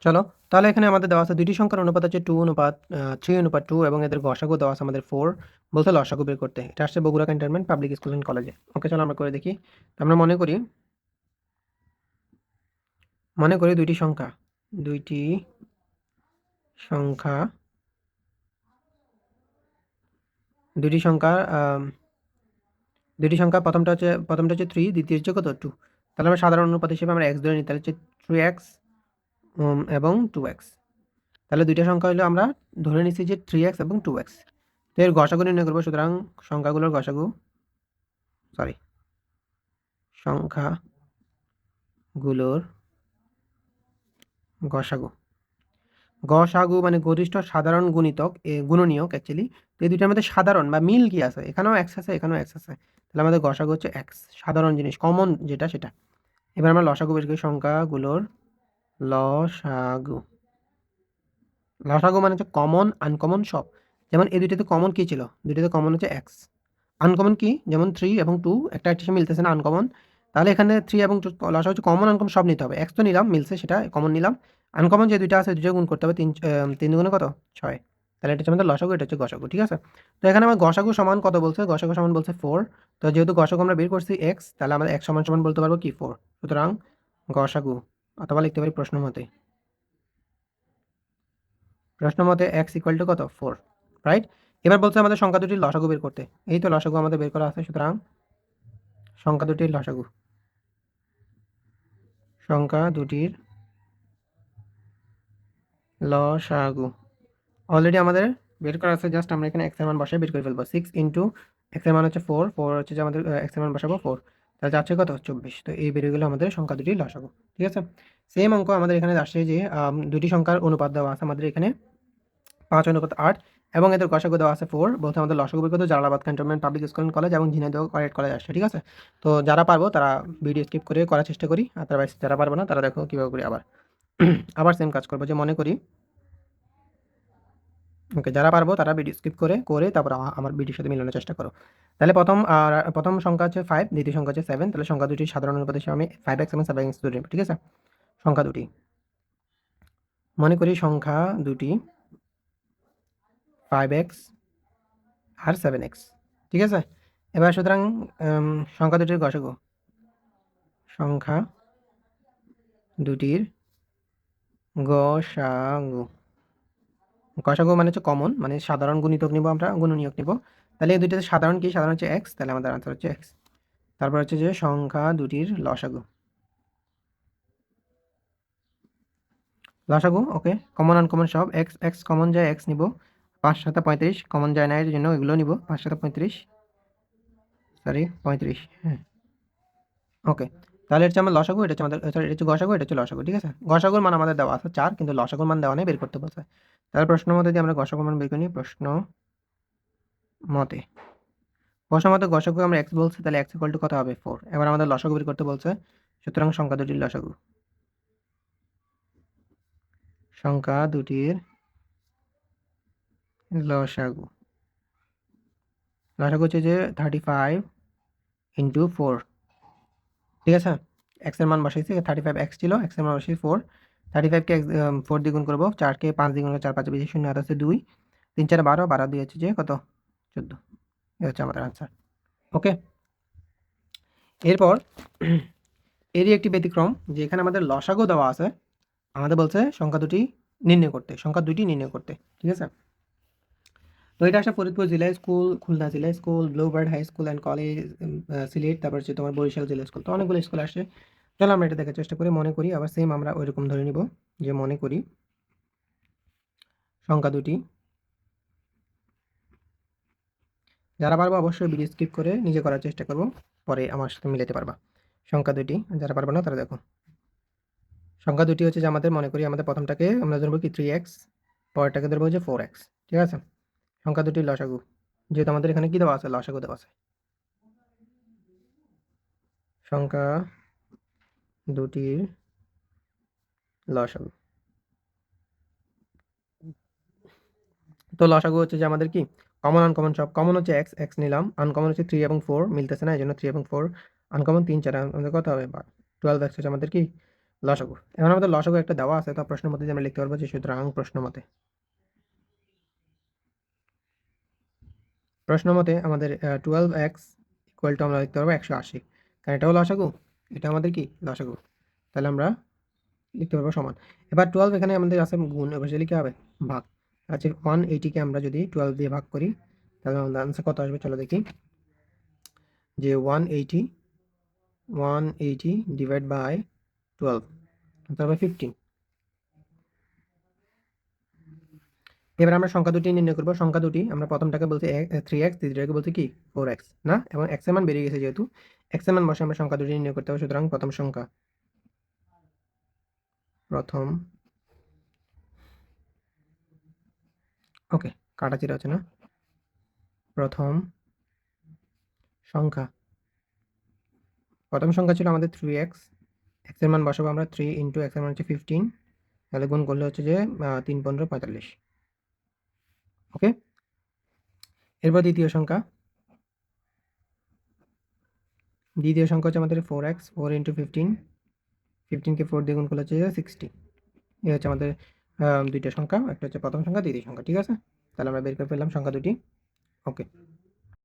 চলো, তাহলে এখানে আমাদের দেওয়া আছে দুইটি সংখ্যার অনুপাত হচ্ছে 3:2 এবং এদের গসাগু দেওয়া আছে আমাদের 4, বলতে লসাগু বের করতে। এটা আসছে Bogura cantonment public school and কলেজে। ওকে, চলো আমরা করে দেখি। তো আমরা মনে করি দুইটি সংখ্যা দুইটি সংখ্যা আম, দুইটি সংখ্যা প্রথমটা হচ্ছে 3, দ্বিতীয় হচ্ছে কত 2। তাহলে আমরা সাধারণ অনুপাত হিসেবে আমরা এক্স ধরে নিই, তাহলে হচ্ছে 3x এবং 2x। তাহলে দুইটা সংখ্যা হলো আমরা ধরে নিচ্ছি যে 3x এবং 2x। তো এর গসাগু নির্ণয় করবো, সুতরাং সংখ্যাগুলোর গসাগু সরি সংখ্যাগুলোর গসাগু গসাগু মানে গরিষ্ঠ সাধারণ গুণনীয়ক অ্যাকচুয়ালি। তো এই দুইটার মধ্যে সাধারণ বা মিল কি আছে, এখানেও এক্স আছে এখানেও এক্স আছে, তাহলে আমাদের গসাগু হচ্ছে এক্স, সাধারণ জিনিস কমন যেটা সেটা। এবার আমরা লসাগু বের করি, সংখ্যাগুলোর লসাগু লসাগু মানে হচ্ছে কমন আনকমন সব। যেমন এই দুইটাতে কমন কি ছিল, দুইটাতে কমন হচ্ছে এক্স। আনকমন কি, যেমন 3 এবং 2 একটা একটা সাথে মিলতেছে না, আনকমন। তাহলে এখানে 3 এবং 2 লসাগু হচ্ছে কমন আনকমন সব নিতে হবে। এক্স তো নিলাম, মিলছে সেটা কমন নিলাম। আনকমন যে দুইটা আছে দুইটা গুণ করতে হবে, 3 দুগুণে কত 6। তাহলে এটা হচ্ছে আমাদের লসাগু, এটা হচ্ছে গসাগু, ঠিক আছে। তো এখানে আমার গসাগু সমান কত বলছে, গসাগু সমান বলছে 4। তো যেহেতু গসাগু আমরা বের করছি এক্স, তাহলে আমরা এক্স সমান সমান বলতে পারবো কি 4। সুতরাং গসাগু, অথবা লিখতে পারি প্রশ্ন মতে এক্স ইকুয়াল টু কত 4, রাইট। এবার বলছে আমাদের সংখ্যা দুটির লসাগু বের করতে। এই তো লসাগু আমাদের বের করা আছে, সুতরাং সংখ্যা দুটির লসাগু সংখ্যা দুটির লসাগু অলরেডি আমাদের বের করা আছে, জাস্ট আমরা এখানে এক্স এর মান বসাই বের করে ফেলবো। 6 ইন্টু এক্স এর মান হচ্ছে 4, 4 হচ্ছে যে আমাদের এক্স এর মান বসাবো 4, তাহলে যাচ্ছে কত 24। তো এই বেরিয়ে গেলো আমাদের সংখ্যা দুটির লসাগু, ঠিক আছে। সেম অঙ্ক আমাদের এখানে আসছে যে দুটি সংখ্যার অনুপাত দেওয়া আছে আমাদের এখানে 5:8 এবং এদের গসাগু দেওয়া আছে 4, বলতে আমাদের লসাগু বের করতে Jalalabad cantonment public school and college এবং ঝিনাইদহ কলেজ কলেজ আসছে, ঠিক আছে। তো যারা পারবো তারা ভিডিও স্কিপ করে করার চেষ্টা করি, আদারওয়াইজ যারা পারবো না তারা দেখো কীভাবে করি। আবার আবার সেম কাজ করবো, যে মনে করি ওকে, যারা পারবো তারা ভিডিও স্কিপ করে করে তারপর আমার ভিডিওর সাথে মিলানোর চেষ্টা করো। তাহলে প্রথম সংখ্যা হচ্ছে 5, দ্বিতীয় সংখ্যা হচ্ছে 7, তাহলে সংখ্যা দুটি সাধারণ অনুপাত হিসেবে আমি 5x এবং 7x ধরে নেব, ঠিক আছে। সংখ্যা দুটি মনে করি সংখ্যা দুটি 5x আর 7x, ঠিক আছে। এবার সুতরাং সংখ্যা দুটির গসাগু সংখ্যা দুটির গসাগু গসাগু মানে হচ্ছে কমন, মানে সাধারণ গুণিতক নিব, আমরা গুণনীয়ক নিব। তাহলে এই দুইটাতে সাধারণ কি, সাধারণ হচ্ছে এক্স, তাহলে আমাদের আনসার হচ্ছে এক্স। তারপর হচ্ছে যে সংখ্যা দুটির লসাগু ওকে, কমন আনকমন সব, এক্স এক্স কমন যায় এক্স নিব, 5×7=35, কমন যায় না এর জন্য এগুলো নিব, 5×7=35, সরি 35, হ্যাঁ ওকে। তাহলে হচ্ছে আমার লসাগু, এটা হচ্ছে আমাদের সরি এটা হচ্ছে গসাগু, এটা হচ্ছে লসাগু, ঠিক আছে। গসাগুর মান আমাদের দেওয়া আছে 4, কিন্তু লসাগুর মান দেওয়া নেই, বের করতে বলছে। তাহলে প্রশ্ন মতে যদি আমরা গসাগুর মান বের করি, মতে প্রশ্ন মতে গসাগু আমরা এক্স বলছে, তাহলে এক্স ইকুয়াল টু কত হবে 4। এবার আমাদের লসাগু বের করতে বলছে, সুতরাং সংখ্যা দুটির লসাগু লসাগু হচ্ছে যে 35 × 4, ঠিক আছে। এক্স এর মান বসাইছি 35x ছিল, এক্স এর মান বসাইছি 4। 35কে 4 দ্বিগুণ করবো, 4কে 5 দ্বিগুণ করবো, 4 5 20 শূন্য, হাত আছে 2, 3 4 12, 12 2 হচ্ছে যে কত 14। এই হচ্ছে আমাদের আনসার, ওকে। এরপর এরই একটি ব্যতিক্রম, যে এখানে আমাদের লসাগু দেওয়া আছে, আমাদের বলছে সংখ্যা দুটি নির্ণয় করতে, ঠিক আছে। তো এটা আসলে ফরিদপুর জিলা স্কুল, খুলনা জিলা school, Bluebird high school and college, Sylhet, তারপর হচ্ছে তোমার বরিশাল জিলা স্কুল, তো অনেকগুলো স্কুল আসছে। চলো আমরা এটা দেখার চেষ্টা করি। মনে করি আবার সেম আমরা ওইরকম ধরে নিব, যে মনে করি সংখ্যা দুটি, যারা পারবো অবশ্যই ভিডিও স্কিপ করে নিজে করার চেষ্টা করবো, পরে আমার সাথে মিলাতে পারবা। সংখ্যা দুটি, যারা পারবো না তারা দেখো। সংখ্যা দুটি হচ্ছে যে আমাদের মনে করি আমাদের প্রথমটাকে আমরা ধরবো কি 3x, পরেরটাকে ধরবো যে 4x, ঠিক আছে। সংখ্যা দুটির লসাগু, যেহেতু আমাদের এখানে কি দেওয়া আছে, লসাগু দেওয়া আছে। সংখ্যা দুটির লসাগু, তো লসাগু হচ্ছে যে আমাদের কি কমন আনকমন সব, কমন হচ্ছে এক্স, এক্স নিলাম, আনকমন হচ্ছে 3 এবং 4 মিলতেছে না, এই জন্য 3 এবং 4 আনকমন, 3 4 আমাদের কত হবে 12x হচ্ছে আমাদের কি লসাগু। এখন আমাদের লসাগু একটা দেওয়া আছে, তো প্রশ্নের মধ্যে আমরা লিখতে পারবো যে সুতরাং প্রশ্ন মতে আমাদের 12x ইকুয়াল টু আমরা লিখতে পারবো 180, কারণ এটাও লসাগু, এটা আমাদের কি লসাগু, তাহলে আমরা লিখতে পারবো সমান। এবার 12 এখানে আমাদের আছে গুণ, এবার সেটা কি হবে ভাগ। আচ্ছা 180কে আমরা যদি 12 দিয়ে ভাগ করি তাহলে আমাদের আনসার কত আসবে, চলো দেখি। যে 180 ডিভাইড বাই 12, তারপর 15। এবার আমরা সংখ্যা দুটি নির্ণয় করবো। সংখ্যা দুটি আমরা প্রথমটাকে বলছি 3x, দ্বিতীয়টাকে বলছি কি 4x না, এবং x এর মান বেরিয়ে গেছে, যেহেতু x এর মান বসে আমরা সংখ্যা দুটি নির্ণয় করতে হবে। সুতরাং প্রথম ওকে, কাটাচিরা আছে না, প্রথম সংখ্যা ছিল আমাদের 3x, x এর মান বসাবো আমরা 3 ইন্টু x এর মান হচ্ছে 15, তাহলে গুণ করলে হচ্ছে যে 3 15 45। ওকে, এরপর দ্বিতীয় সংখ্যা হচ্ছে আমাদের 4x, 4 ইন্টু 15, 15কে 4 দিয়ে গুণ করলে হচ্ছে 60। এই হচ্ছে আমাদের দুইটা সংখ্যা, একটা হচ্ছে প্রথম সংখ্যা, দ্বিতীয় সংখ্যা। ঠিক আছে, তাহলে আমরা বের করে ফেললাম সংখ্যা দুটি। ওকে।